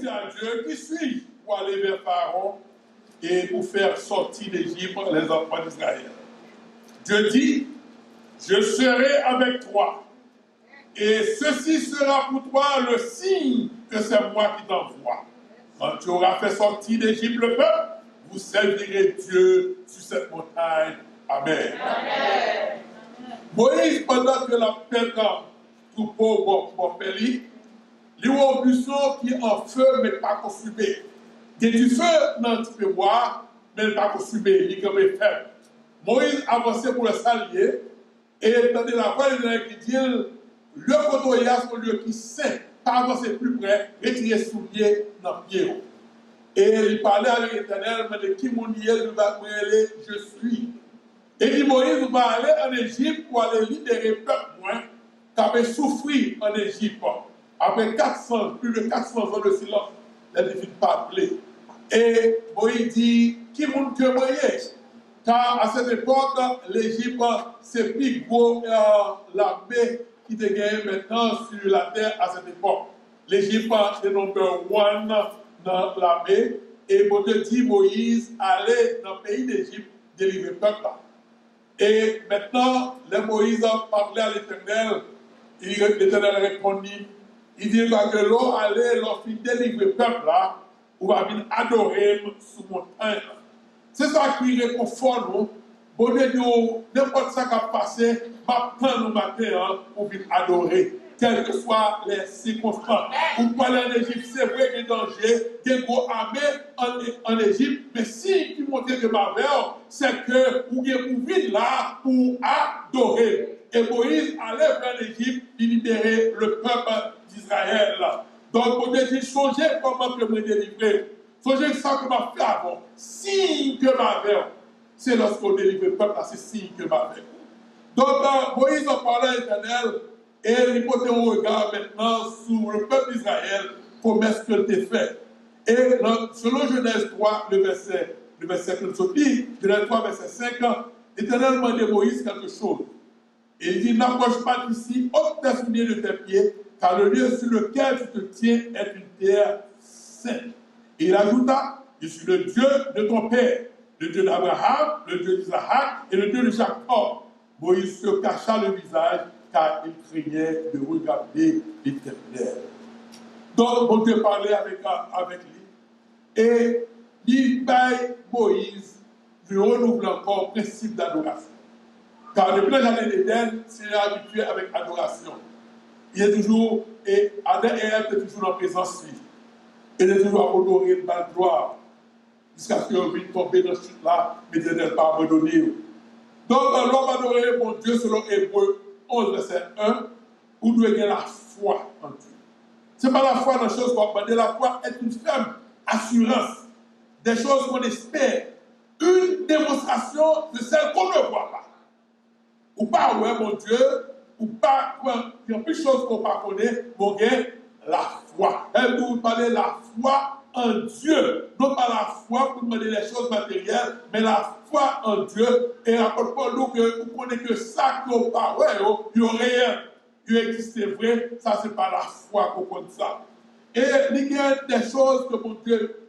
dit à Dieu, qui suis-je pour aller vers Pharaon et pour faire sortir d'Égypte les enfants d'Israël? Dieu dit, je serai avec toi. Et ceci sera pour toi le signe que c'est moi qui t'envoie. Quand tu auras fait sortir d'Égypte le peuple, vous servirez Dieu sur cette montagne. Amen. Amen. Moïse, pendant que la pète troupeau bon péli, il y a un buisson qui est en feu, mais pas consumé. Il y a du feu dans le petit bois, mais pas consumé. Il est comme faible. Moïse avançait pour le salier, et tandis la voix qui dit, le cotoyage au lieu qui saint, pas avancer plus près, retirer soulier dans le pied. Et il parlait avec l'Éternel, mais de qui mon Dieu va aller, je suis. Et dit Moïse va aller en Égypte pour aller libérer le peuple moins qui avait souffert en Égypte. Après plus de 400 ans de silence, les défis pas appelés. Et Moïse dit, qui monte que Moïse? Car à cette époque, l'Égypte, c'est plus gros l'armée qui te gagne maintenant sur la terre à cette époque. L'Égypte est number one dans l'armée. Et Dieu dit Moïse, allez dans le pays d'Égypte, délivrer le peuple. Et maintenant, les Moïse a parlé à l'Éternel. L'Éternel répondit, il dit que l'eau allait leur faire délivrer le peuple là, ou va venir adorer sous montagne. C'est ça qui réconfort nous. Bon Dieu, n'importe ça qui a passé, maintenant nous matin pour venir adorer, quelles que soient les circonstances. Vous parlez en Égypte, c'est vrai qu'il y a danger, il y a une armée en Égypte, mais si qui montre de ma verre, c'est que vous êtes là pour adorer. Et Moïse allait vers l'Égypte, il libérait le peuple d'Israël. Donc, on dit, songez comment je me délivrer. Songez ça que m'a fait avant. Signe que ma verre. C'est lorsqu'on délivre le peuple, c'est signe que ma verre. Donc, Moïse en parlait à l'Éternel, et il portait un regard maintenant sur le peuple d'Israël, comment est-ce qu'il était fait. Et selon Genèse 3, le verset que nous sommes dit, Genèse 3, verset 5, l'Éternel demandait à Moïse quelque chose. Et il dit, n'approche pas d'ici, ôte tes souliers de tes pieds, car le lieu sur lequel tu te tiens est une terre sainte. Et il ajouta, je suis le Dieu de ton père, le Dieu d'Abraham, le Dieu d'Isaac et le Dieu de Jacob. Moïse se cacha le visage, car il craignait de regarder l'Éternel. Donc, bon Dieu parlait avec lui. Et il paye Moïse de renouveler encore le principe d'adoration. Car depuis la journée d'Éden, c'est habitué avec adoration. Il est toujours, et Adam et Ève est toujours en présence de lui. Il est toujours à honorer de la gloire. Jusqu'à ce qu'il vienne tomber dans ce chute-là, mais il n'est pas abandonné. Donc, l'homme adoré mon Dieu, selon Hébreu 11, verset 1, où nous avons la foi en Dieu. Ce n'est pas la foi dans les choses qu'on va dire, la foi est une ferme assurance des choses qu'on espère, une démonstration de celles qu'on ne voit pas. Ou pas, ouais, mon Dieu, ou pas, il y a plus de choses qu'on ne connaît, mon gars, la foi. Et vous parlez de la foi en Dieu. Non pas la foi pour demander les choses matérielles, mais la foi en Dieu. Et rapporte pas nous que vous connaissez que ça qu'on parle, il n'y a rien. Il existe vrai, ça c'est pas la foi qu'on connaît ça. Et il y a des choses que mon Dieu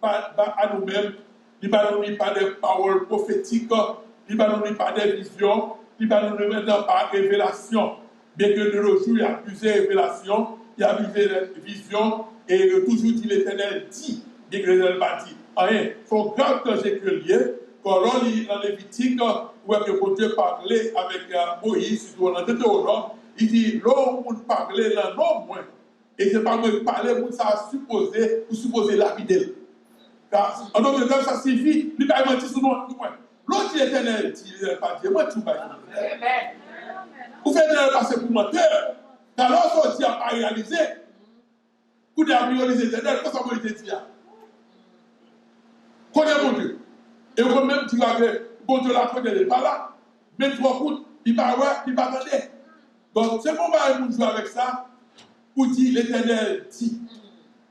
à nous-mêmes, il ne va nous pas des paroles prophétiques, il ne va nous pas des visions, il ne va nous pas des révélations. Bien que de nos jours, il y a plusieurs révélations, il y a plusieurs visions, et toujours dit l'Éternel dit, bien que l'Éternel va dire. Rien. Son grand danger que lié, quand l'on lit dans Lévitique, où que Dieu parlait avec Moïse, surtout dans Deutéronome, il dit, l'homme parlait là, non moins. Et ce n'est pas moi qui parlais, pour ça supposer la vidéo. Car en d'autres termes, ça signifie, il va mentir sur nous. L'autre l'Éternel dit, il n'a pas dit, moi, tu vas dire. Vous faites passer pour menteur. Car lorsqu'on dit à pas réaliser, vous devez réaliser l'Éternel, qu'est-ce que vous voulez dire? Connais mon Dieu. Et vous même dire que bon Dieu la connaît, il n'est pas là. Mais trois coups, il va voir, il va attendre. Donc, c'est pour moi que jouer avec ça, pour dire l'Éternel dit.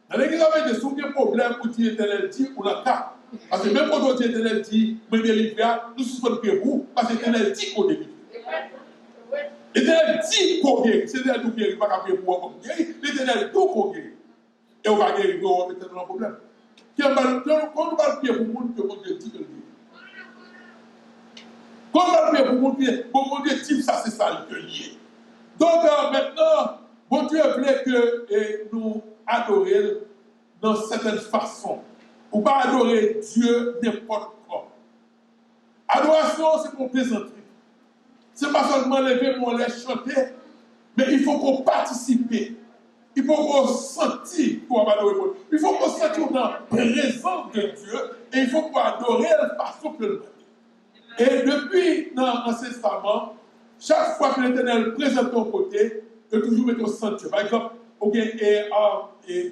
Dans l'église, on a des souvenirs problèmes pour dire l'Éternel dit pour le cas. Parce que même quand on dit l'Éternel dit, me délivrer, nous suspendons que vous, parce que l'Éternel dit qu'on délivre. L'Éternel dit qu'on guérit. C'est l'Éternel qui ne guérit pas qu'on guérit. L'Éternel dit qu'on guérit. et on va guérir, on va mettre dans un problème. Quand on va prier pour le monde, que mon Dieu dit que le dit. Quand on va prier pour mon Dieu dit ça, c'est ça le lié. Donc maintenant, mon Dieu voulait que nous adorions dans certaines façons. Ou pas adorer Dieu n'importe comment. Adoration, c'est pour plaisanterie. Ce n'est pas seulement lever mon lait chanter, mais il faut qu'on participe. Il faut qu'on sente pour adorer Dieu. Il faut qu'on sente dans la présence de Dieu et il faut qu'on adore de façon que le Et depuis l'Ancien Testament, chaque fois que l'Éternel présente ton côté, il faut toujours mettre au centre. Par exemple,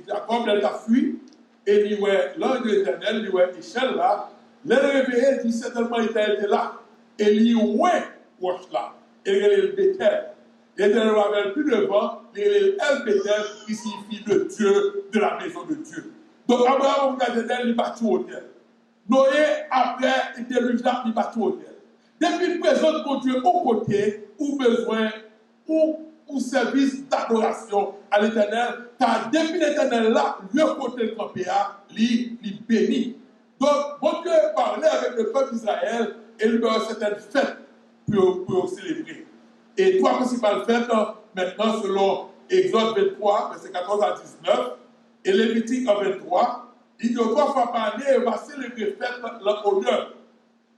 Jacob, il a fui, et il dit, l'ange de l'Éternel, il dit, Michel là, le réveillé, il dit, certainement, il était là. Et il dit, ouais, là. Et il est le Béthel. L'Éternel ne rappelle plus devant, il est le Béthel, qui signifie le Dieu de la maison de Dieu. Donc, Abraham, il bat tout au terre. Noé, après, il déluge là, il bat tout au terre. Depuis le présent, mon Dieu, au côté, ou besoin, ou service d'adoration à l'Éternel, car depuis l'Éternel là, le côté de campéa, il bénit. Donc, mon Dieu parlait avec le peuple d'Israël et il leur a certaines fêtes pour célébrer. Et trois principales fêtes, maintenant, selon Exode 23, verset 14 à 19, et Lévitique 23, il dit trois fois par année, on va célébrer fête l'honneur.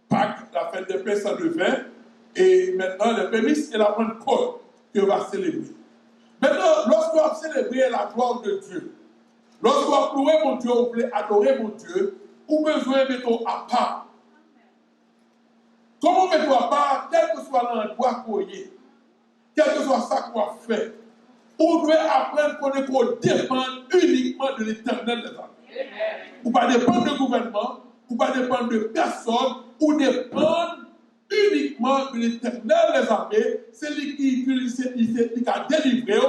Pâques, la fête des pains sans levain, et maintenant les prémices et la Pentecôte qu'on va célébrer. Maintenant, lorsqu'on va célébrer la gloire de Dieu, lorsqu'on va louer mon Dieu, on voulait adorer mon Dieu, ou besoin de mettre à part. Comment mettre à part, quel que soit l'endroit qu'on y est, quel que soit ça qu'on va faire, on doit apprendre qu'on dépend uniquement de l'Éternel des armées. Ou pas dépendre du gouvernement, ou pas dépendre de personne, ou dépendre uniquement de l'Éternel des armées. C'est lui qui a délivré,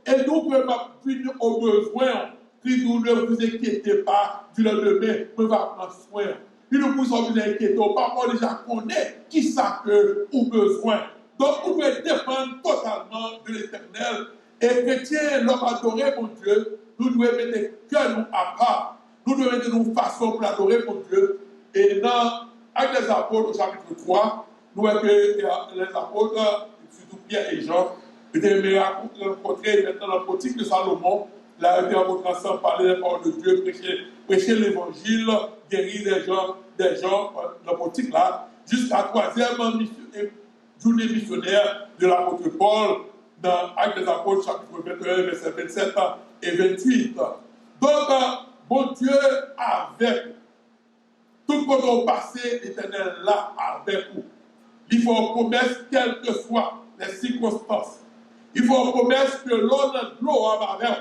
et nous pouvons venir au besoin. Puis nous ne vous inquiétez pas du lendemain, on va prendre soin. Puis nous pouvons vous inquiéter, parfois déjà connaît qui ça que ou besoin. Donc vous pouvez dépendre totalement de l'Éternel. Et chrétiens, l'homme adoré mon Dieu, nous devons mettre cœur nous à part. Nous devons mettre nos façons pour adorer mon Dieu. Et dans Actes des Apôtres, au chapitre 3, nous voyons que les apôtres, surtout Pierre et Jean, étaient rencontrés maintenant dans la portique de Salomon. Là, ils étaient rencontrés ensemble, parler des paroles de Dieu, prêcher l'évangile, guérir des gens dans la portique là, jusqu'à la troisième journée missionnaire de l'apôtre Paul, dans Actes des Apôtres, chapitre 21, versets 27 et 28. Donc, bon Dieu avec tout le monde passé, l'Éternel là avec vous. Il faut une promesse, quelles que soient les circonstances. Il faut une promesse que l'on a de l'eau à ma main.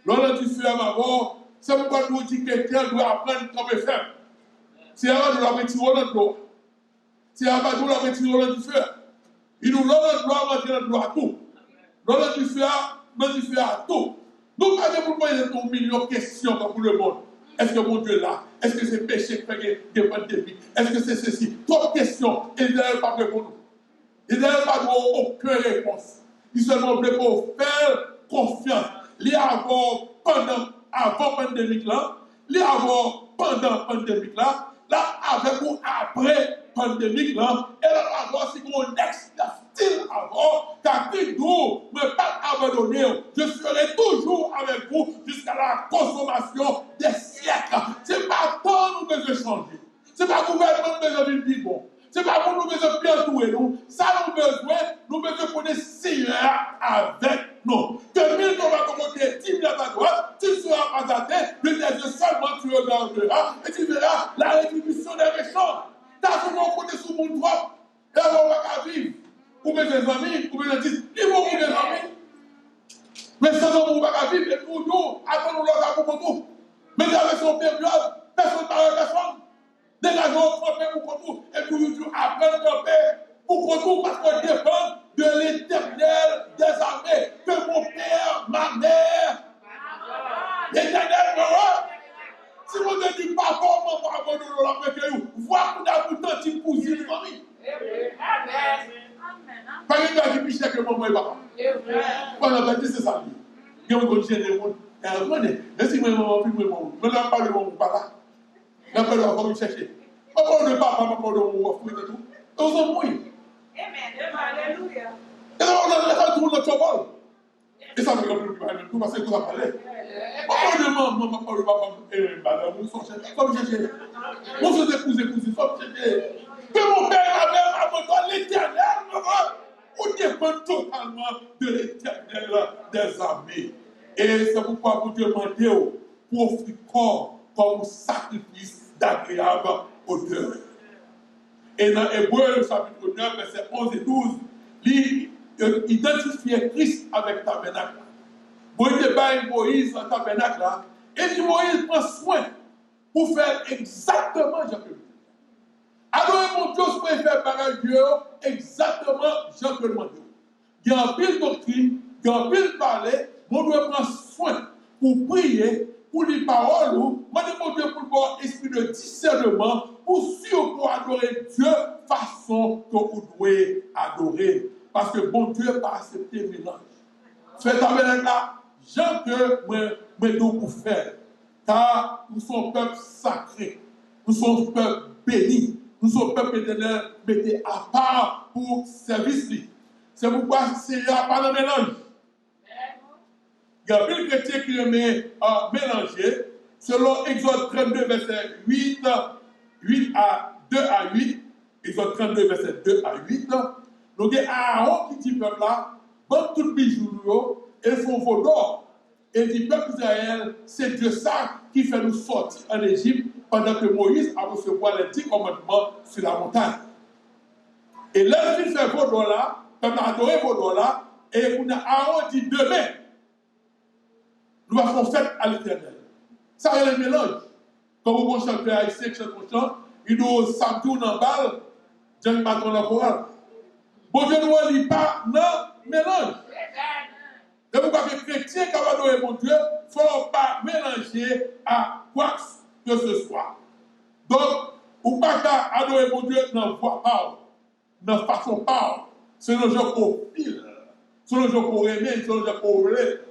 L'on a du feu à ma mort. C'est pourquoi nous dit que quelqu'un doit apprendre comme faire. C'est avant de la mettre de l'eau. C'est avant de la mettre du feu. Il nous donne droit à manger de à tout. L'on a du feu à tout. Nous avons pour poser un million de questions pour le monde. Est-ce que mon Dieu est là? Est-ce que c'est péché qui fait des pandémies? Est-ce que c'est ceci? Trop de questions. Et il n'a pas répondre. Il n'a pas aucune réponse. Il seulement voulait pour faire confiance. Il avant pandémique là, il avant pendant pandémique là, avec ou après pandémique là, et là avant si mon ex style avant, car nous ne pas abandonner, je serai toujours avec vous jusqu'à la consommation des siècles. C'est pas tant nous besoin changer. C'est pas gouvernement besoin de vivre bon. C'est pas pour nous besoin bien tout et nous. Ça nous besoin qu'on ait Seigneur avec nous. Que 1000 va commenter, 10 000 à ta droite, tu seras pas à terre, le yeux seulement tu regarderas et tu verras la rétribution des méchants. T'as souvent côté sous mon droit, et on va pas vivre. Ou mes amis, ou mes disent, ils vont mes amis. Mais ça on va pas vivre, et pour nous, attendons leur pour nous. Mais avec son période, personne ne parle à personne. Dégageons au pour nous, et pour nous apprendre à camper pour nous, parce qu'on dépend de l'Éternel des armées, que mon père, ma mère, l'Éternel me. Si vous ne dites pas comment on va abandonner la paix, voir qu'on a pourtant une cousine famille. Par exemple, il y a des pichets que maman et papa. Pendant que c'est ça. Il y a un gros génie, Et regardez, merci, moi, je n'ai pas de mon papa. Je n'ai pas de mon chercher. Je n'ai pas de papa, je n'ai pas de mon fruit et tout. Nous sommes mouillés. Amen. Alléluia. Et là, on a fait tout notre bol. Et ça me rappelle tout parce que tout a parlé. Pourquoi de maman, papa, et madame, nous sommes cherchés. Comme chercher. Nous sommes épousés, nous sommes cherchés. Que mon père et ma mère abandonnent l'éternel, on dépend totalement de l'éternel des armées. Et c'est pourquoi vous demandez pour offrir corps comme sacrifice d'agréable odeur. Et dans Hébreu, chapitre 9, versets 11 et 12, il identifiait Christ avec tabernacle. Bon, il débat Moïse dans tabernacle là, et dit Moïse prend soin pour faire exactement Jean que alors mon Dieu peut faire par Dieu exactement Jean que demande. Il y a un pile doctrine, il y a un pile parler, mon Dieu prend soin pour prier, pour les paroles, mon Dieu pour avoir esprit de discernement, pour adorer Dieu façon que vous devez adorer. Parce que bon Dieu pas accepter mélange. Faites avec là, Jean que moi pour faire. Car nous sommes peuple sacré, nous sommes peuple béni, nous sommes peuple éternel, mettez à part pour service. C'est pourquoi c'est pas de mélange. Il y a plus de chrétiens qui aiment mélanger. Selon Exode 32, verset 8 à 2 à 8, Exode 32, verset 2 à 8, donc il y a Aaron qui dit peuple là, bon tout le bijou, et font vos d'or. Et dit peuple d'Israël, c'est Dieu ça qui fait nous sortir en Égypte pendant que Moïse a reçu les 10 commandements sur la montagne. Et là, il fait vos d'or là, peuple a adoré vos d'or là, et Aaron dit demain, nous allons faire à l'éternel. Ça, c'est le mélange. Quand vous chantez haïtien, que chante chant, il nous samedi ou dans balle, Dieu ne pas dans la chorale. Bon Dieu ne lit pas non mélange. Et vous voyez que les chrétiens qui ont adoré mon Dieu, il ne faut pas mélanger à quoi que ce soit. Donc, vous ne pouvez pas adorer mon Dieu dans la voix pas, dans la façon pas. C'est le jeu qu'on file, c'est le jeu qu'on aime, c'est le jeu qu'on voulait.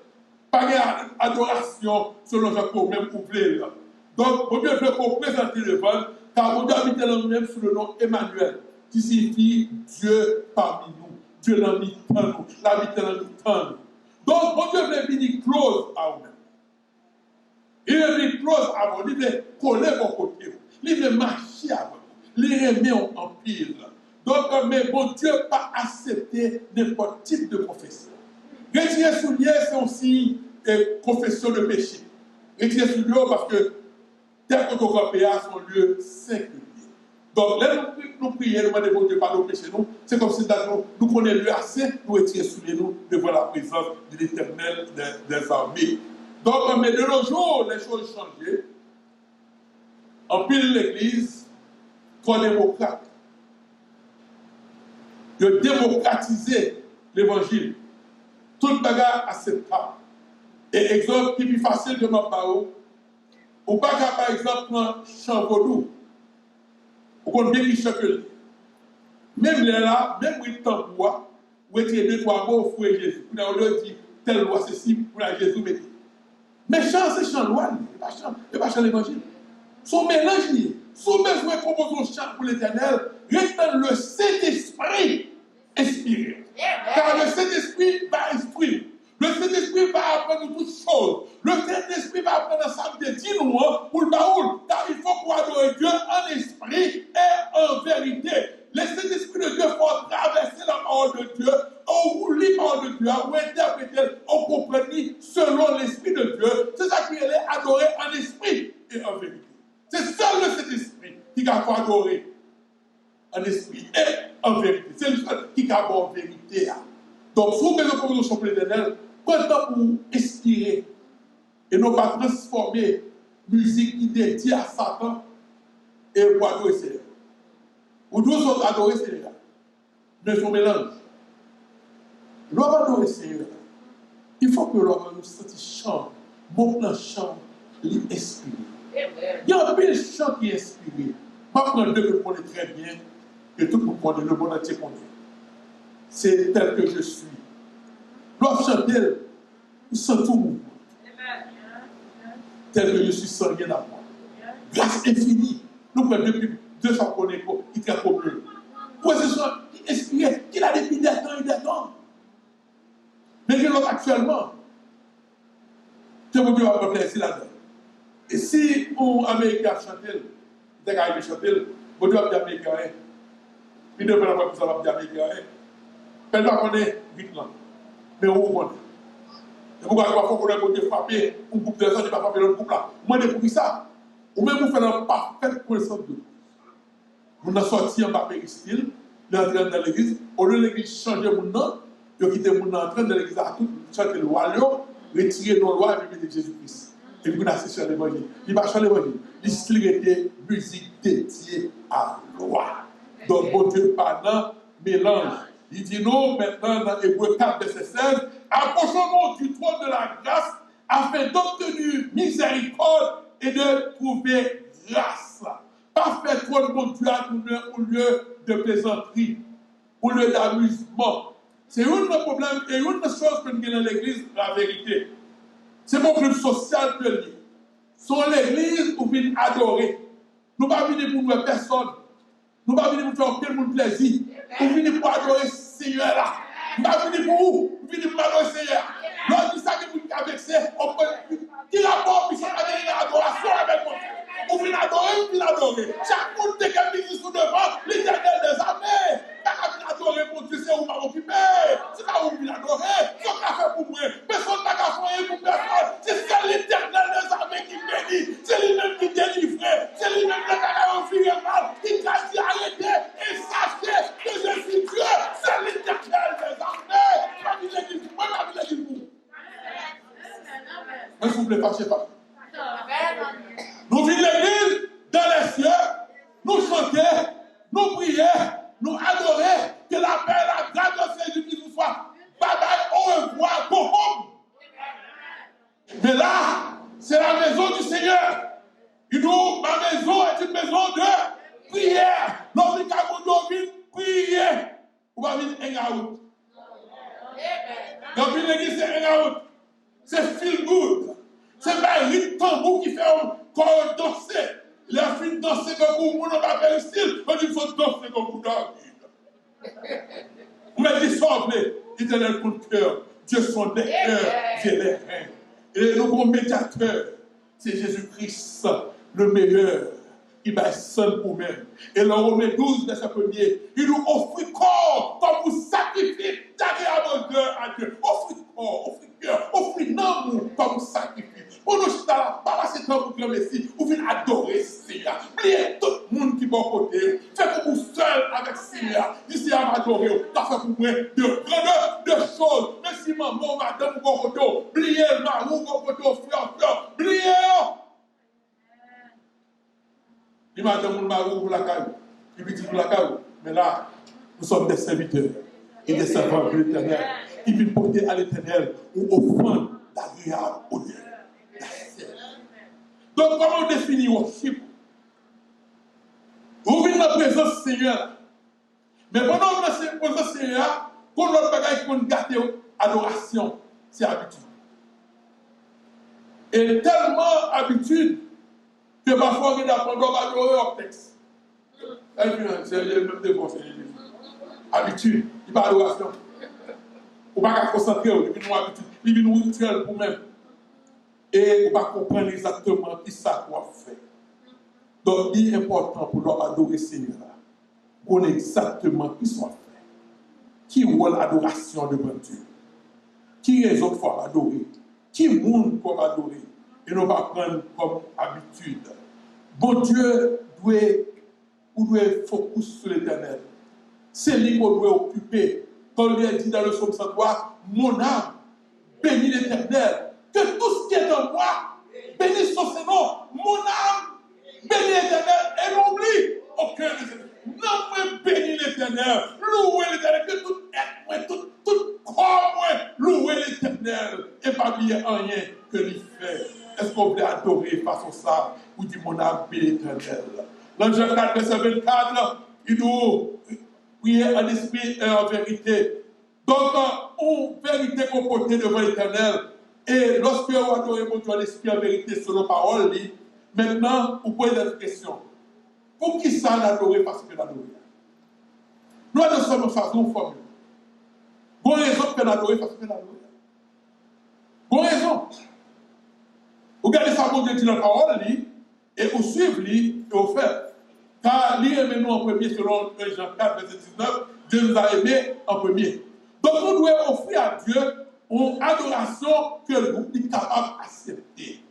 Pas d'adoration selon le jeu qu'on même voulait. Donc, mon Dieu veut qu'on présente le vol, car mon Dieu habite dans nous-mêmes sous le nom Emmanuel, qui signifie Dieu parmi nous. Dieu l'a mis dans nous, l'habite dans nous. Donc, mon Dieu veut venir close à vous-même. Il veut venir close à vous, il veut coller vos côtés, il veut marcher à vous, il remet en pile. Donc, mais bon Dieu n'a pas accepté n'importe type de confession. Retirer soulier, c'est aussi confession de péché. Retirer soulier parce que tel que notre PA son lieu singulier. Donc, là, nous prions, nous demandons bon Dieu pardon péché nous. C'est comme si nous connaissons le assez, nous retirer soulier nous devant la présence de l'Éternel des armées. Donc, mais de nos jours, les choses ont changé. En pile l'Église, comme démocrate, de démocratiser l'Évangile. Tout le bagage acceptable. Et exemple qui est plus facile de ma parole, ou pas qu'à par exemple prendre Chambaudou, ou qu'on bien qui chante. Même là, même oui, tant pour moi, ou étiez deux, trois mots au fouet Jésus. Vous avez dit, telle loi, ceci, pour la Jésus mettez. Mais chant, c'est chant loi, et pas chant l'évangile. Son mélange, son besoin de proposer un chant pour l'éternel, rétend le Saint-Esprit inspiré. Car le Saint-Esprit va instruire. Le Saint-Esprit va apprendre toutes choses. Le Saint-Esprit va apprendre ça de dire nous pour le baoul. Car il faut qu'on adore Dieu en esprit et en vérité. Le Saint-Esprit de Dieu faut traverser la parole de Dieu, on lit la parole de Dieu, on interprète, on comprend selon l'esprit de Dieu. C'est ça qui est adorer en esprit et en vérité. C'est seul le Saint-Esprit qui va adorer en esprit et en vérité. C'est le seul qui va avoir en vérité. Donc, si vous mettez comme nous sommes l'éternel, content pour inspirer et non pas transformer musique qui dédie à Satan et pour adorer Seigneur. Ou nous sommes adorés Seigneur. Mais son mélange. L'homme adoré Seigneur. Il faut que l'homme nous sente chant, mon plan chant, l'inspiré. Il y a un peu de chant qui est inspiré. Pas prendre deux que vous connaissez très bien, que tout le monde connaît, le monde entier connaît. C'est tel que je suis. L'homme chanter, nous sent tout mouvement. tel que je suis sans rien avoir. Grâce infinie. Nous prenons depuis 200 connaître, il est comme eux. Pour ce soit inspiré, qu'il a depuis des temps et des temps. Mais que l'autre actuellement, que vous devez avoir plaisir là-dedans. Et si un Américain chante, il est arrivé à chanter, vous devez avoir Américain. Il ne peut pas avoir plus Américain. Elle va connaître vite là. Mais où on connaît. Et pourquoi il faut qu'on ait frappé un groupe de personnes et pas frapper l'autre groupe là. Moi, je pour ça. Ou même vous faites un parfait connaissance de vous. Vous avez sorti en bas péristyle, vous êtes entré dans l'église, au lieu de l'église changer mon nom, vous quittez mon nom, entré dans l'église à tout, chanter le roi, retirer nos lois et mettre Jésus-Christ. Et vous avez sur l'évangile. Il va changer l'évangile. Il était musique dédiée à la loi. Donc, bon Dieu, pendant mélange. Il dit non, maintenant, dans Hébreux 4, verset 16, approchons-nous du trône de la grâce afin d'obtenir miséricorde et de trouver grâce. Pas faire trône, mon Dieu, au lieu de plaisanterie, au lieu d'amusement. C'est un problème et une chose que nous avons dans l'église, la vérité. C'est mon club social que nous. Sur l'église, nous venons adorer. Nous ne venons pas pour nous personne. Nous ne venons pas pour faire aucun monde plaisir. Nous venons pour adorer le Seigneur là. Nous ne venons pas pour vous. Nous venons pour adorer le Seigneur. Lorsque ça que vous avez vexé, on peut. Qui rapport puis ça va donner l'adoration avec moi. Vous venez adorer, vous venez adorer. Chaque monde qui est mis sous devant, l'Éternel des armées. Quand vous adorer pour Dieu, c'est où vous m'occupez. C'est là où vous venez adorer. C'est ce qu'on a fait pour moi. Personne n'a qu'à faire pour personne. C'est l'Éternel des armées qui bénit. C'est lui-même qui délivre. C'est lui-même qui a offert mal. Il a dit arrêtez et sachez que je suis Dieu. C'est l'Éternel des armées. Moi, je l'église. Mais s'il vous plaît, fâchez pas. Nous vivons l'église dans les cieux, nous chanter, nous prier, nous adorer, que la paix et la grâce de Jésus-Christ nous soient. Bye bye, au revoir, go home. Mais là, c'est la maison du Seigneur. Et nous, ma maison est une maison de prière. Lorsque nous vient prier, on va venir hang out. Dans l'église, c'est hang out. C'est feel good. C'est pas un rythme tambour qui fait encore danser. Les filles danser comme vous, on va faire le style. On dit qu'il faut danser comme vous dans vous mettez sauvé, l'Éternel pour le cœur. Dieu son lecteur, Dieu les reins. Et le bon médiateur, c'est Jésus-Christ, le meilleur. Il va être seul pour nous-mêmes. Et le Romains 12, verset 1er, il nous offre corps comme vous sacrifiez d'agréable à Dieu. Offre corps, offre cœur, offre amour comme vous sacrifiez. Pour nous, c'est là, pas passer temps pour le Messie, vous venez adorer le Seigneur. Pliez tout le monde qui est bon côté. Faites pour vous seul avec le Seigneur. Ici, à m'adorer, t'as fait pour moi de choses. Merci, maman, madame, bon côté. Pliez le marou, bon côté, frère, pliez. Il m'a demandé marou pour la caillou, il dit pour la caillou. Mais là, nous sommes des serviteurs et des servants de l'Éternel. Qui viennent porter à l'Éternel ou offrande d'agréable au Dieu. Donc, comment on définit worship? Vous venez dans la présence du Seigneur. Mais pendant que vous êtes dans la présence du Seigneur, quand l'autre bagaille qu'on gâte adoration, c'est habitude. Et tellement habitude que parfois on apprend à adorer au texte. C'est le même défaut, habitude, il n'y a pas d'adoration. On ne peut pas se concentrer, il vient nous rituel pour même. Et on ne peut pas comprendre exactement qui ça doit faire. Donc, il est important pour nous adorer le Seigneur. On ait exactement qui soit fait. Qui rôle l'adoration devant Dieu. Qui raison pour adorer. Qui monde pour adorer. Et nous pas prendre comme habitude. Bon Dieu doit focus sur l'Éternel. C'est lui qu'on doit occuper. Comme il est dit dans le psaume 103, mon âme bénit l'Éternel. Que tout ce qui est en moi bénisse son Seigneur. Mon âme bénit l'Éternel et n'oublie aucun de ses. Non, moi bénis l'Éternel. Louez l'Éternel. Que tout être moi, tout corps moi, louez l'Éternel. Et pas oublier rien que lui fait. Est-ce qu'on peut adorer façon ça? Ou dit mon âme bénit l'Éternel. Dans Jean 4, verset 24, il nous prier en esprit et en vérité. Donc, en vérité qu'on porte devant l'Éternel, Et lorsque vous adorez mon Dieu en esprit en vérité selon parole, maintenant, vous posez cette question. Pour qui ça l'adorer parce que l'adorer? Nous sommes face à une formule. Bonne raison pour l'adorer parce que l'adorer. Bonne raison. Vous regardez ça, mon Dieu dit dans la parole, et vous suivez, et vous faites. Car lui nous en premier, selon 1 Jean 4, verset 19, Dieu nous a aimés en premier. Donc nous devons offrir à Dieu une adoration que le groupe est capable d'accepter.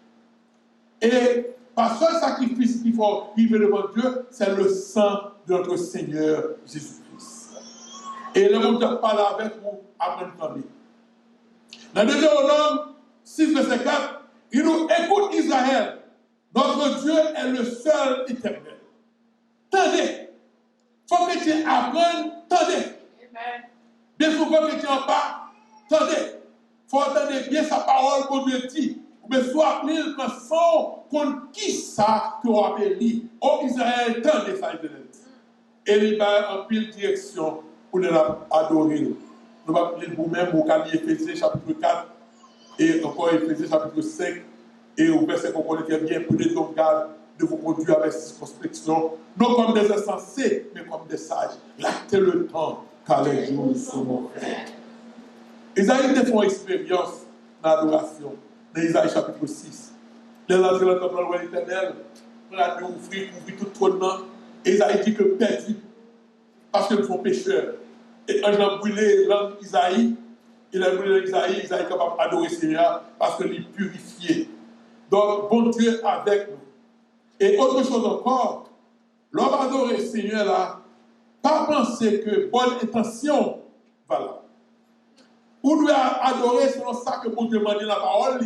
Et par seul sacrifice qu'il faut vivre devant Dieu, c'est le sang de notre Seigneur Jésus-Christ. Et le monde parle avec vous après le temps. Dans Deutéronome 6, verset 4, il nous écoute Israël. Notre Dieu est le seul éternel. Tendez. Il faut que tu apprennes, tendez. Bien souvent que tu en parles, tendez. Il faut entendre bien sa parole pour Dieu dit. Mais soit appelé le son contre qui ça que vous avez lu. Oh Israël, tendez ça, Israël. Et il va en pile direction pour nous adorer. Nous allons appeler vous-même au Cali Éphésiens chapitre 4 et encore Éphésiens chapitre 5 et au verset qu'on connaît bien pour les donc garde de vous conduire avec circonspection, non comme des insensés, mais comme des sages. L'actez le temps, car les jours sont mauvais. Isaïe a fait une expérience dans l'adoration, dans Isaïe chapitre 6. Les entrées dans le temple de l'Éternel, on a dû ouvrir tout trône. Isaïe dit que perdu, parce qu'ils sont pécheurs. Et quand il a brûlé l'homme Isaïe, Isaïe est capable d'adorer le Seigneur parce qu'il est purifié. Donc, bon Dieu avec nous. Et autre chose encore, l'homme adoré le Seigneur là, pas penser que bonne intention va là. Ou doit adorer selon ça que vous demandez la parole,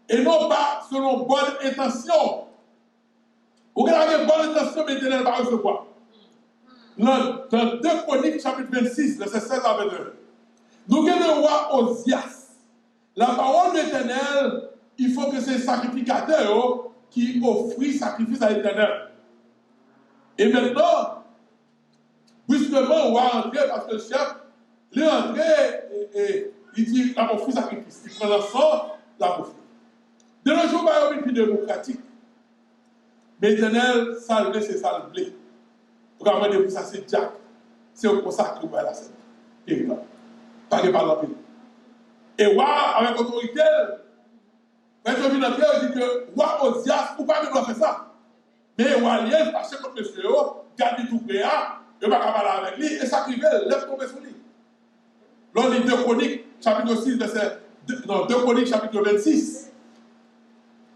et non pas selon bonne intention. Vous avez bonne intention, mais Dieu ne va pas recevoir. Dans 2 Chroniques, chapitre 26, verset 16 à 22, nous avons le roi Osias. La parole de l'Éternel, il faut que ces sacrificateurs qui offrent sacrifice à l'Éternel. Et maintenant, brusquement, on va entrer parce que le chef, il est entré et il dit la offrir sacrifice. Il prend le sang, la offrir. De nos jours, il y a une vie démocratique. Mais l'Éternel, salvé, c'est salvé. Pour de ça, c'est Jack. C'est pour ça qu'il va la scène. Et là, pas de parler. Et roi, avec autorité, quand on vient d'entrer, on dit que roi Osias, ou pas de faire ça. Mais roi Liel, parce que monsieur, garde tout prêt, il ne va pas parler avec lui, et sacrifier, lève tomber sur lui. Lors des 2 Chroniques, chapitre 6, verset. Non, 2 Chroniques, chapitre 26.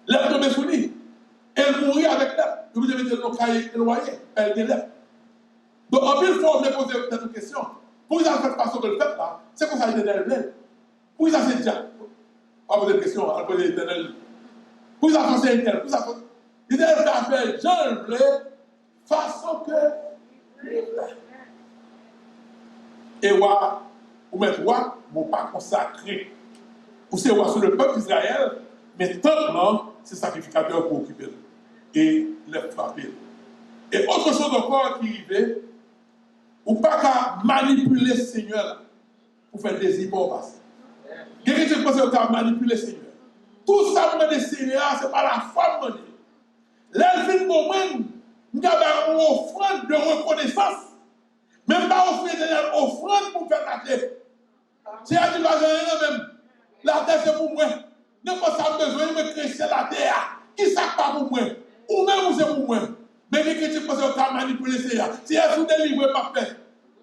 Lève tomber sur lui. Elle mourit avec l'œuf. Vous devez dire, non, cahier, éloigné, elle est l'œuf. Donc, en plus, il faut me poser cette question. Pour qu'ils ne pas ce que le fait là, c'est comme ça il est l'éternel. Pour qu'ils c'est déjà. On va poser une question, on va poser l'éternel. Pour qu'ils c'est l'éternel. Pour qu'ils l'éternel a fait Jean le blé, façon que. Et roi, ou mettre roi, ne pas consacré. Ou c'est roi sur le peuple d'Israël, mais tant non, c'est sacrificateur pour occuper. Et les frapper. Et autre chose encore qui arrivait, ou pas qu'à manipuler le Seigneur pour faire des hypocrisies. Quelqu'un qui pense qu'à manipuler le Seigneur. Tout ça, le Seigneur, ce n'est pas la foi de l'elfine pour moi, nous avons une offrande de reconnaissance. Même pas offrir une offrande pour faire la terre. C'est à dire que même. La terre, c'est pour moi. N'importe ça besoin de me créer la terre. Qui ça pas pour moi? Ou même c'est pour moi. Mais quelqu'un qui pense qu'à manipuler le Seigneur. Si elle vous délivre, pas fait.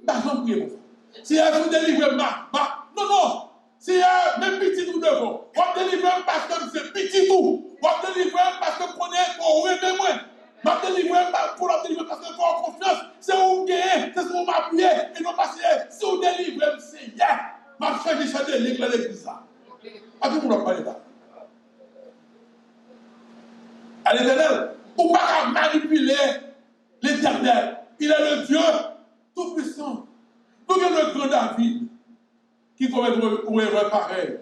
J'en prie pour ça. Si elle vous délivre, non. Si elle, même petit nous devons. On délivre parce que c'est petit tout. On délivre parce que vous connaissez, vous rêvez moins. Je délivre pour la délivrer parce que vous avez confiance. C'est où vous gagnez, c'est ce que vous m'appuyez. Et non pas si vous délivrez, c'est hier. Je vais changer l'église. À tout le monde parler là. À l'Éternel, pour ne pas manipuler l'Éternel. Il est le Dieu tout-puissant. Nous avons le grand David qui commet une erreur pareille.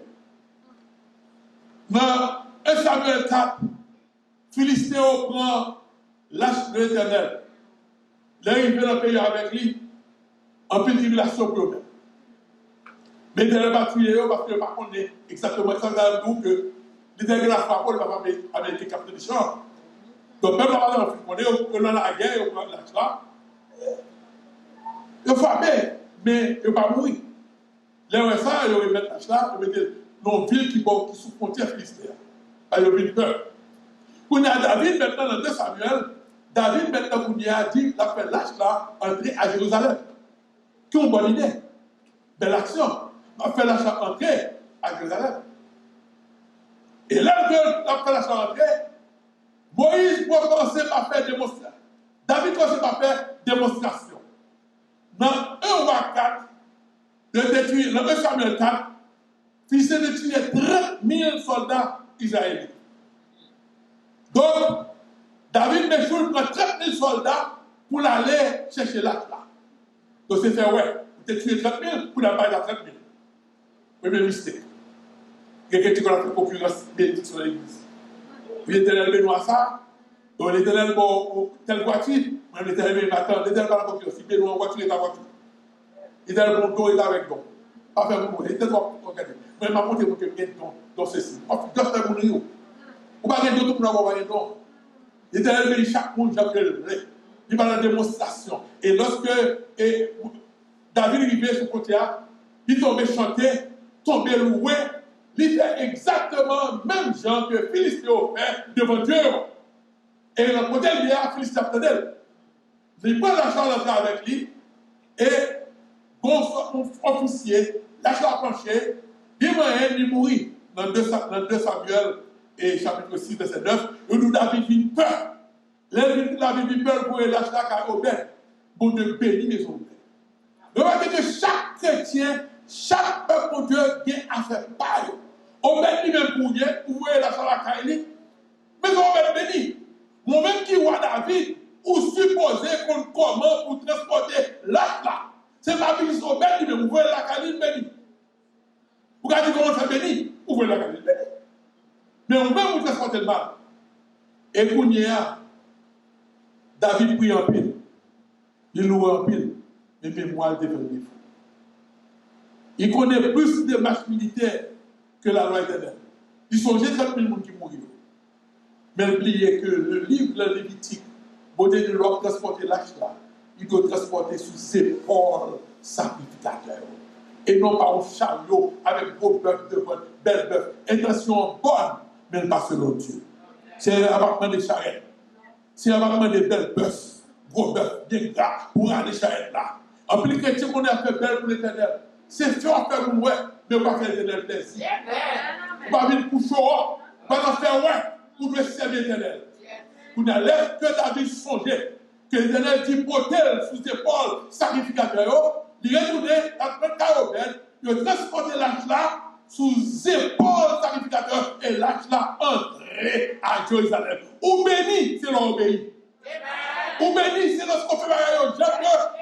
Dans 1 Samuel 4, Philistin prend l'âge de l'Éternel. Là, il vient dans le pays avec lui, en petite tribulation pour eux. Mais l'Éternel va tuer parce que par contre, exactement, ça veut dire que l'Éternel a frappé, il va pas avec les capteurs de champ. Donc, même la madame, on est dans la guerre, on prend de l'argent. Il faut frapper, mais il ne va pas mourir. Là, ça, il va mettre l'argent, il va mettre dans une ville qui sous frontière philistère. Il va une peur. Quand il y a David, maintenant, dans 2 Samuel, David, maintenant, quand il a dit, il a fait l'argent entrer à Jérusalem. Qui ont une bonne idée. Belle action. Il a fait l'argent entrer à Jérusalem. Et là, il a fait l'argent entrer. Moïse commencer par faire démonstration. David commence par faire démonstration. Dans 1 roi 4, de détruire, dans 1 Samuel 4, Philistins de tuer 30 000 soldats israéliens. Donc, David Mechoul prend 30 000 soldats pour aller chercher l'arche là. Donc, c'est fait, ouais, vous avez tué 30 000 pour la baille à 30 000. Premier mystère. Quelqu'un qui a fait concurrence bénédiction de l'église. L'Éternel Benoît ça, donc l'Éternel telle voiture, même l'Éternel m'attend, l'Éternel va la concurrence, si Benoît en voiture, il est en voiture. L'Éternel bon don est avec don. Pas faire mon l'Éternel va regarder. Moi, ma montre, je vais dans ceci. On fait faire mon rio. Ou pas de don pour avoir un don. L'Éternel bénit chaque monde, j'appelle. Il va à la démonstration. Et lorsque David arrivait sur le côté, il tombait chanter, tombait louer. Il fait exactement le même genre que Philistéen fait devant Dieu. Et le côté il y a Philistéen d'elle. Il prend l'argent d'entrer avec lui et bon officier, l'argent a planché, il moyen de mourir. Dans 2 Samuel et chapitre 6, verset 9, où David vit peur. David vit peur pour l'argent à Obed, pour de bénir mes hommes. Donc, que chaque chrétien, chaque peuple pour Dieu, a affaire pareil. Obed lui-même pour Dieu, où est la salle à Kaili. Mais Obed béni. Moi-même qui vois David, ou supposé qu'on comment pour transporter l'arche là. C'est pas béni, Obed lui-même, où est la Kaili béni. Vous regardez comment ça béni, où est la Kaili béni. Mais on même vous transporter le mal. Et pour David prie en pile. Il loue en pile. Mais mémoire de défendre. Il connaît plus de marches militaires que la loi éternelle. Il songeait 30 000 personnes qui mourent. Mais oubliez que le livre de Lévitique, beauté de l'homme transporter l'arche là, il doit transporter sous ses épaules sacrificateurs. Et non pas au chariot avec gros bœuf devant, belle bœuf. Intention bonne, mais pas selon Dieu. C'est un abattement des charrettes. C'est un abattement des belles bœufs, gros bœufs, bien gras, pour aller charrettes là. En plus, chrétien qu'on a fait belle pour l'éternel. C'est faire faire nous, ouais, mais pas faire l'éternel plaisir. Pas venir pour chaud, pas en faire ouais, pour nous servir l'éternel. Pour ne laisser que David songer, que l'éternel dit potel sous ses épaules sacrificateur, il retournait après Carobel, il transportait l'arche là sous épaules sacrificateur et l'arche là entrait à Jérusalem. Ou béni, c'est l'obéi. Ou béni, c'est lorsqu'on fait pareil au Dieu,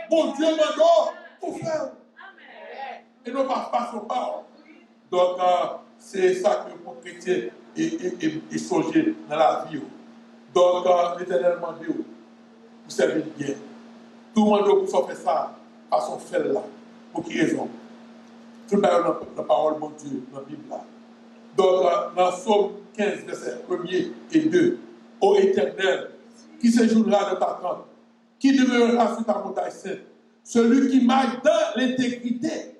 bon Dieu m'a pour faire. Et non pas façon parole. Donc, c'est ça que pour chrétien et songer dans la vie. Donc, l'Éternel m'a dit, vous savez bien. Tout le monde peut faire ça, façon faire là. Pour qui raison? Tout le monde la parole de Dieu, dans la Bible là. Donc, dans Somme 15, verset 1er et 2, ô Éternel, qui séjournera dans ta tente, qui demeurera sur ta montagne sainte, celui qui marche dans l'intégrité,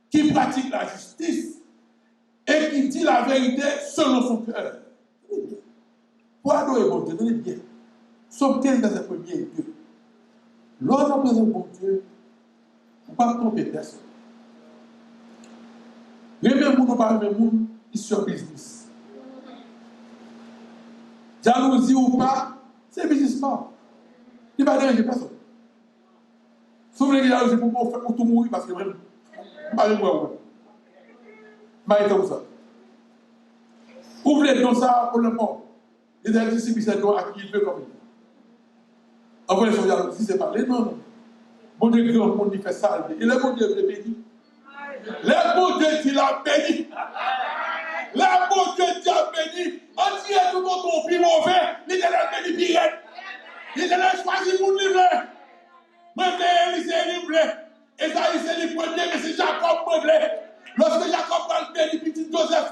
qui pratique la justice et qui dit la vérité selon son cœur. Pour adorer bon Dieu, tenez bien. Somme 15, verset 1er et 2. Lors de présence bon Dieu, on ne peut pas tromper personne. Les mêmes gens, pas les mêmes gens, ils sont business. Jalousie ou pas, c'est business pas. Il ne va pas déranger personne. Sauf les jalousies pour tout mourir parce que même. Parlez-moi, ouais. Comme ça. Ouvrez donc ça pour le monde. Les artistes qui sont à qui il veut comme il. Après, les gens qui c'est parlé, non. Bon Dieu, grand monde qui fait ça. Et le bon Dieu le bénit. Le bon Dieu qui l'a béni. Le bon Dieu qui l'a béni. On tire tout le monde au plus mauvais. L'Éternel bénit pirate. L'Éternel choisit pour livrer. Même les lycéens livrés. Et ça, c'est le premier, mais c'est Jacob Meublé. Lorsque Jacob va le bénir, petit Joseph,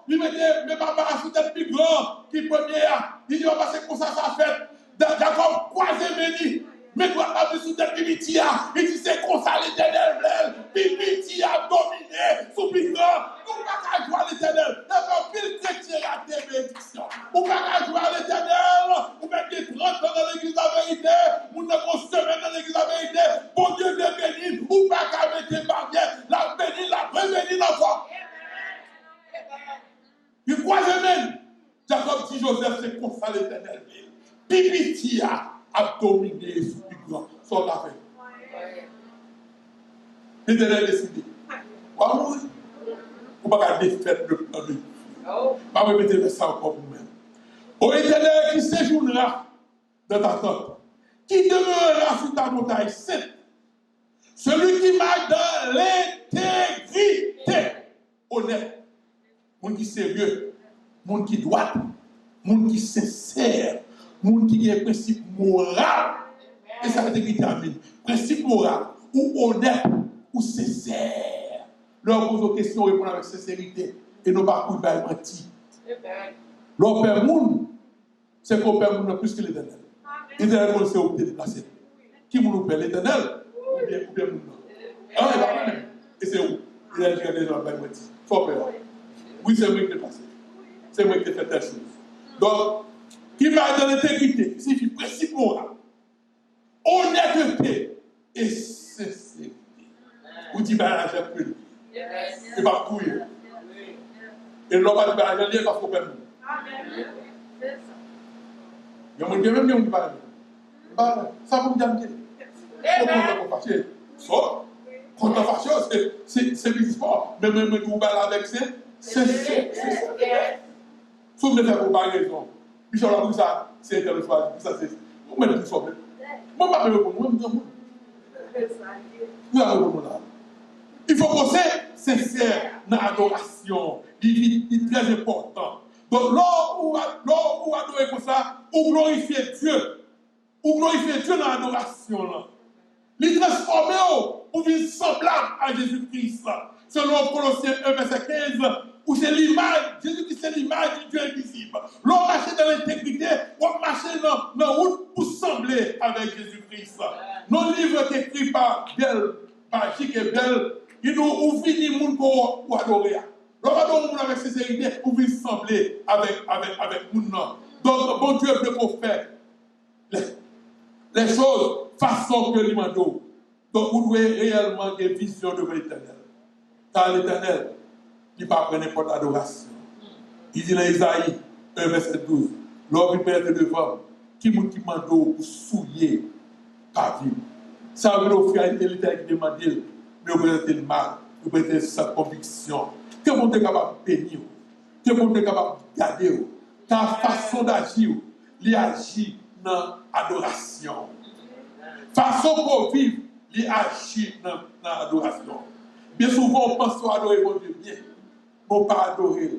il mettait mes papas à sous tête plus grand, qui premier, il dit, on va passer comme ça fait. Jacob croisé béni. Mais toi, pas vu sous tête Pipitia, il dit, c'est comme ça l'Éternel, Pipitia a dominé sous plus grand. Nous pas qu'à jouer à l'Éternel. D'abord, pile chrétien a des bénédictions. Nous pas qu'à jouer à l'Éternel. Nous mettez 30 ans dans l'église la vérité. Nous n'avons semaine dans l'église la vérité. Bon Dieu de bénir. Ou pas qu'à mettre par bien. La bénir, la rebénir encore. Puis quoi même? Jacob dit Joseph, c'est comme ça l'Éternel. Pipitia a dominé sous plus grand. Son affaire. L'Éternel décidé. Waouh! Vous ne pouvez pas défaire le plan de Dieu. Pas répéter ça encore pour vous-même. Ô Éternel qui séjournera dans ta tente, qui demeurera sur ta montagne sainte, celui qui marche dans l'intégrité, honnête, monde qui sérieux, monde qui droit, monde qui sincère, monde qui a un principe moral. Et ça veut dire qu'il termine. Principe moral, ou honnête, ou sincère. Leur pose aux questions, répondre avec sincérité. Et non pas pour faire mentir. Leur père monde, c'est qu'on perd monde plus que l'Éternel. L'Éternel, c'est où déplacer. Qui nous perd l'Éternel? Ou bien monde. Ah, il va même. Et c'est où? Il a dit que les gens vont mentir. Faut peur. Oui, c'est moi qui déplace. C'est moi qui fais telle chose. Donc, qui va dans l'intégrité, signifie principe moral, honnêteté et sincérité. Vous dites, ben, j'ai plus. C'est pas couille. Et l'homme va dire, ben, j'ai lié parce qu'on perd. Il y a même qui me parle. Ça vous me dit. Pourquoi vous fâchez? Soit, quand on fâche, c'est visible. Mais même vous parlez avec c'est sauf de faire comparaison. Puis sur la boue, ça, c'est intellectuel. Ça, c'est. Vous mettez tout ça. Moi, je ne vais pas répondre. Moi, je vais vous répondre là. Il faut qu'on soit sincère dans l'adoration. Il est très important. Donc, là où adorer comme ça, où glorifier Dieu. Où glorifier Dieu dans l'adoration. Il est transformé pour vivre semblable à Jésus-Christ. Selon Colossiens 1, verset 15, où c'est l'image, Jésus-Christ c'est l'image du Dieu invisible. L'on marche dans l'intégrité, on marche dans la route pour sembler avec Jésus-Christ. Nos livres sont écrits par Chic et Belle, ils nous ouvrent les gens pour adorer. L'on va adorer avec sincérité pour vivre sembler avec nous. Donc, bon Dieu veut qu'on fasse les choses façon que l'image. Donc, vous devez réellement avoir une vision de l'Éternel. Car l'Éternel, il ne prend pas n'importe adoration. Il dit dans Isaïe 1, verset 12, l'homme qui perd devant, qui m'a demandé pour souiller ta vie. Ça veut dire offrir à l'Éternel qui demande, mais vous présentez le mal, vous présentez sa conviction. Que vous êtes capable de bénir, que vous êtes capable de garder, ta façon d'agir, il agit dans l'adoration. Façon pour vivre, il agit dans l'adoration. Bien souvent, on pense à adorer mon Dieu bien, mais pas adorer.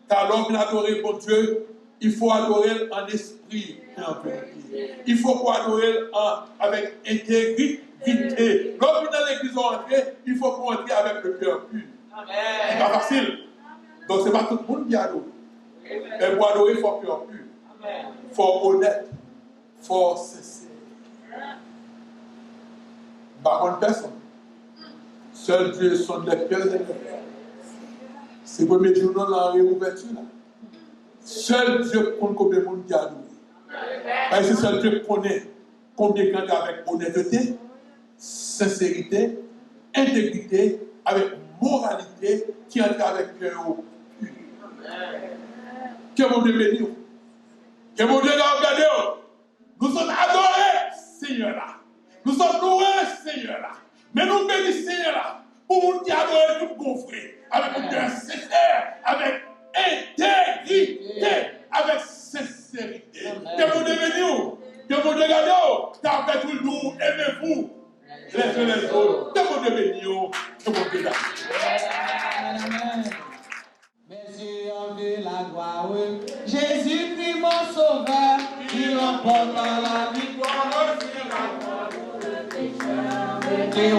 Car l'homme qui adore mon Dieu, il faut adorer en esprit et en vérité. Il faut adorer avec intégrité. L'homme qui dans l'église entrer, il faut qu'on entre avec le cœur pur. Ce n'est pas facile. Donc, ce n'est pas tout le monde qui adore. Mais pour adorer, il faut cœur pur. Il faut honnête. Il faut sincère. Par contre, personne. Seul Dieu son des cœurs et des cœurs. C'est le premier jour dans la réouverture. Seul Dieu connaît combien de monde qui a adoré. Parce que seul Dieu connaît combien de gens avec honnêteté, sincérité, intégrité, avec moralité, qui entre avec cœur pur. Que mon Dieu bénisse. Que mon Dieu garde. Nous sommes adorés, Seigneur là. Nous sommes loués, Seigneur là. Mais nous bénissons, Seigneur là. Pour nous qui adorons tout gonfler. Avec un cœur sincère, avec intégrité, avec sincérité. Que mon Dieu bénisse. Que mon Dieu garde. Car fait tout nous, aimez-vous. Les uns les autres. Que mon Dieu bénisse. Que mon Dieu garde. Messieurs, on veut la gloire. Jésus-Christ, mon sauveur, il remporte la victoire. Qui